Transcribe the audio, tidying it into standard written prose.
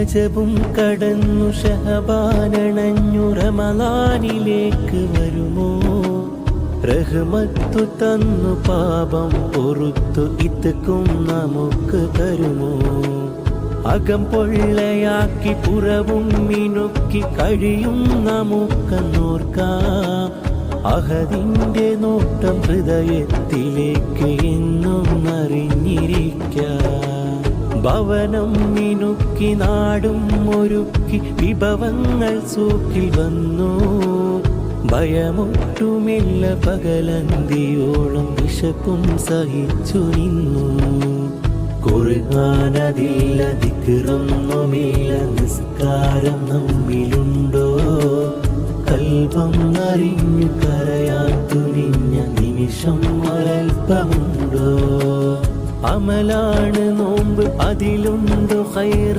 രജബും കടന്നു ഷഹബാനണഞ്ഞു റമളാനിലേക്ക് വരുമോ റഹ്മത്തു തന്നു പാപം പൊറുത്തു ഇത്തക്കും നമുക്ക് തരുമോ അകം പൊള്ളയാക്കി പുറവും മിനുക്കി കഴിയും നമുക്കെന്നോർക്കാം അഹദിന്റെ നോട്ടം ഹൃദയത്തിലേക്ക് എന്നും അറിഞ്ഞിരിക്കാം ഭവനം മിനുക്കി നാടും ഒരുക്കി വിഭവങ്ങൾ സൂക്കിൽ വന്നു ഭയമൊട്ടുമില്ല പകലന്തിയോളം വിശപ്പും സഹിച്ചു നിന്നു ഖുർആനതില്ല ദിക്റൊന്നുമില്ല നിസ്കാരം നമ്മിലുണ്ടോ കൽബം അറിഞ്ഞു കരയാൻ തുനിഞ്ഞ നിമിഷം ഒരൽപ്പമുണ്ടോ അമലാണ് നോമ്പ് അതിലുണ്ടോ ഖൈർ